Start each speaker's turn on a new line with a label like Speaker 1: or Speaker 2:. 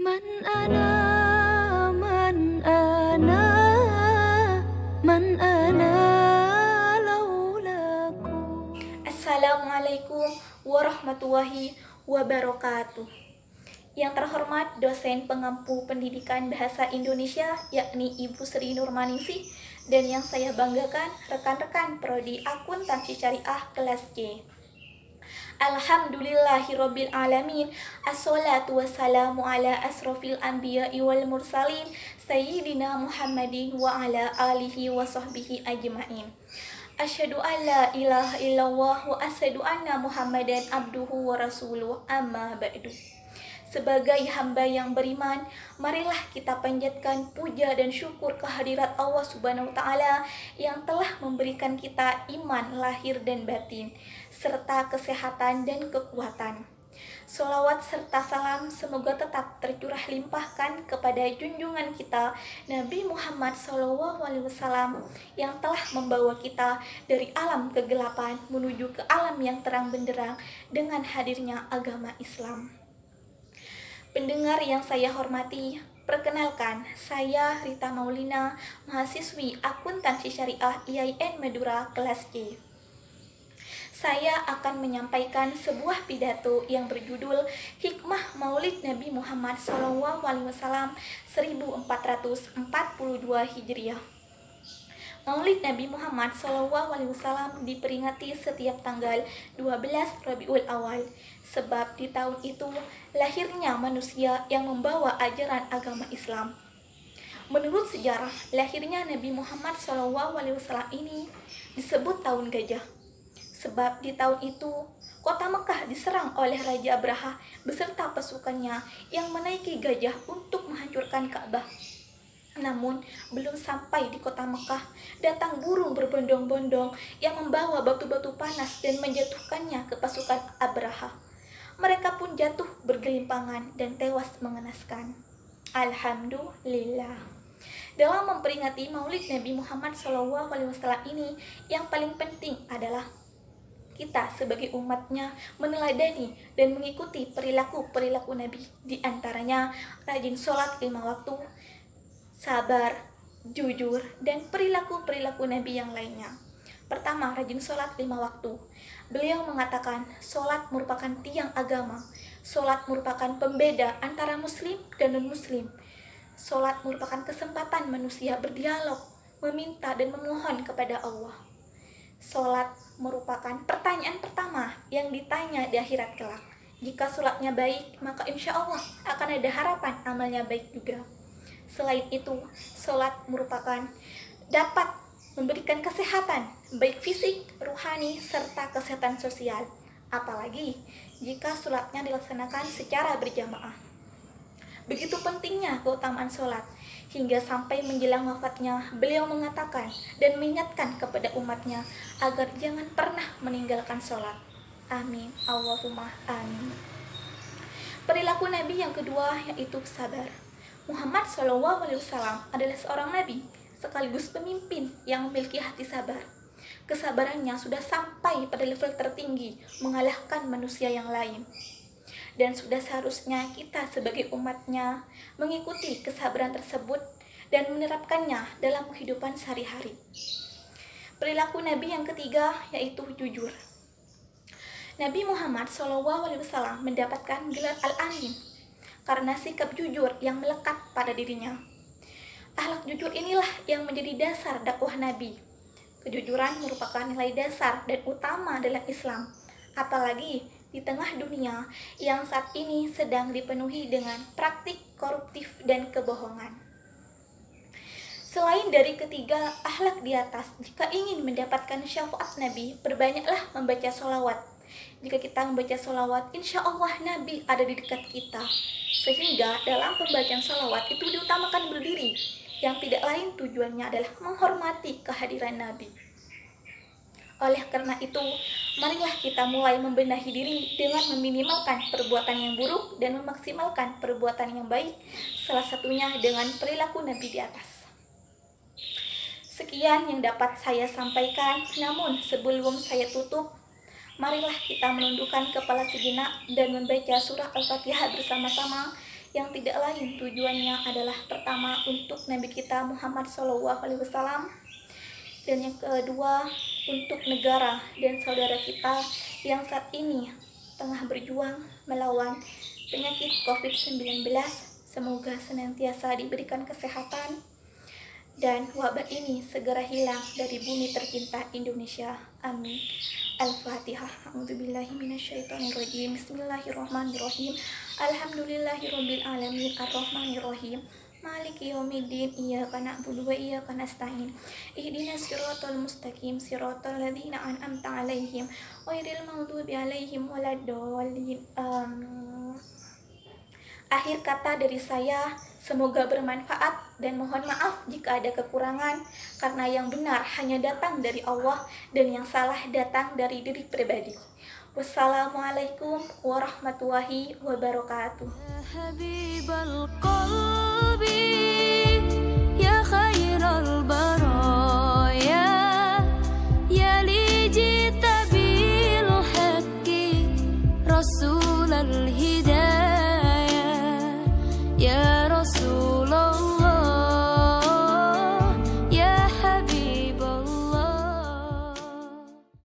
Speaker 1: من أنا من أنا من أنا لولاكم.
Speaker 2: Assalamualaikum warahmatullahi wabarakatuh. Yang terhormat dosen pengampu pendidikan bahasa Indonesia yakni Ibu Sri Nurmaningsih, dan yang saya banggakan rekan-rekan prodi akuntansi syariah kelas C. Alhamdulillahirabbil alamin. Assalatu wassalamu ala asrofil anbiya'i wal mursalin sayyidina Muhammadin wa ala alihi wa sahbihi ajma'in. Asyhadu an la ilaha illallah wa asyhadu anna Muhammadan abduhu wa rasuluh, amma ba'du. Sebagai hamba yang beriman, marilah kita panjatkan puja dan syukur kehadirat Allah Subhanahu wa Ta'ala yang telah memberikan kita iman lahir dan batin, serta kesehatan dan kekuatan. Sholawat serta salam semoga tetap tercurah limpahkan kepada junjungan kita Nabi Muhammad SAW yang telah membawa kita dari alam kegelapan menuju ke alam yang terang benderang dengan hadirnya agama Islam. Pendengar yang saya hormati, perkenalkan, saya Rita Maulina, mahasiswi akuntansi syariah IAIN Madura kelas C. Saya akan menyampaikan sebuah pidato yang berjudul Hikmah Maulid Nabi Muhammad SAW 1442 Hijriah. Maulid Nabi Muhammad SAW diperingati setiap tanggal 12 Rabiul Awal, sebab di tahun itu lahirnya manusia yang membawa ajaran agama Islam. Menurut sejarah, lahirnya Nabi Muhammad SAW ini disebut tahun gajah, sebab di tahun itu kota Mekah diserang oleh Raja Abraha beserta pasukannya yang menaiki gajah untuk menghancurkan Ka'bah. Namun, belum sampai di kota Mekah, datang burung berbondong-bondong yang membawa batu-batu panas dan menjatuhkannya ke pasukan Abraha. Mereka pun jatuh bergelimpangan dan tewas mengenaskan. Alhamdulillah. Dalam memperingati Maulid Nabi Muhammad SAW ini, yang paling penting adalah kita sebagai umatnya meneladani dan mengikuti perilaku-perilaku Nabi, di antaranya rajin sholat 5 waktu, sabar, jujur, dan perilaku-perilaku Nabi yang lainnya. Pertama, rajin sholat 5 waktu. Beliau mengatakan, sholat merupakan tiang agama. Sholat merupakan pembeda antara muslim dan non-muslim. Sholat merupakan kesempatan manusia berdialog, meminta dan memohon kepada Allah. Sholat merupakan pertanyaan pertama yang ditanya di akhirat kelak. Jika sholatnya baik, maka insya Allah akan ada harapan amalnya baik juga. Selain itu, sholat merupakan dapat memberikan kesehatan, baik fisik, rohani, serta kesehatan sosial. Apalagi jika sholatnya dilaksanakan secara berjamaah. Begitu pentingnya keutamaan sholat, hingga sampai menjelang wafatnya, beliau mengatakan dan mengingatkan kepada umatnya agar jangan pernah meninggalkan sholat. Amin. Allahumma amin. Perilaku Nabi yang kedua yaitu sabar. Muhammad SAW adalah seorang nabi sekaligus pemimpin yang memiliki hati sabar. Kesabarannya sudah sampai pada level tertinggi, mengalahkan manusia yang lain. Dan sudah seharusnya kita sebagai umatnya mengikuti kesabaran tersebut dan menerapkannya dalam kehidupan sehari-hari. Perilaku Nabi yang ketiga yaitu jujur. Nabi Muhammad SAW mendapatkan gelar Al-Amin karena sikap jujur yang melekat pada dirinya. Akhlak jujur inilah yang menjadi dasar dakwah Nabi. Kejujuran merupakan nilai dasar dan utama dalam Islam, apalagi di tengah dunia yang saat ini sedang dipenuhi dengan praktik koruptif dan kebohongan. Selain dari ketiga akhlak di atas, jika ingin mendapatkan syafaat Nabi, perbanyaklah membaca sholawat. Jika kita membaca sholawat, insya Allah Nabi ada di dekat kita. Sehingga dalam pembacaan sholawat itu diutamakan berdiri, yang tidak lain tujuannya adalah menghormati kehadiran Nabi. Oleh karena itu, marilah kita mulai membenahi diri dengan meminimalkan perbuatan yang buruk dan memaksimalkan perbuatan yang baik, salah satunya dengan perilaku Nabi di atas. Sekian yang dapat saya sampaikan, namun sebelum saya tutup, marilah kita menundukkan kepala sejenak dan membaca surah Al-Fatihah bersama-sama yang tidak lain tujuannya adalah pertama untuk Nabi kita Muhammad SAW, dan yang kedua untuk negara dan saudara kita yang saat ini tengah berjuang melawan penyakit COVID-19. Semoga senantiasa diberikan kesehatan dan wabah ini segera hilang dari bumi tercinta Indonesia. Amin. Al-Fatihah. A'udzubillahi minasyaitonirrajim. Bismillahirrahmanirrahim. Alhamdulillahirabbil alamin arrahmanirrahim. Maliki yaumiddin. Iyyaka na'budu wa iyyaka nasta'in. Ihdinas siratal mustaqim, siratal ladzina an'amta 'alaihim ghairil maghdubi 'alaihim waladdallin. Akhir kata dari saya, semoga bermanfaat dan mohon maaf jika ada kekurangan, karena yang benar hanya datang dari Allah dan yang salah datang dari diri pribadi. Wassalamualaikum warahmatullahi wabarakatuh.
Speaker 1: يا حبيب القلب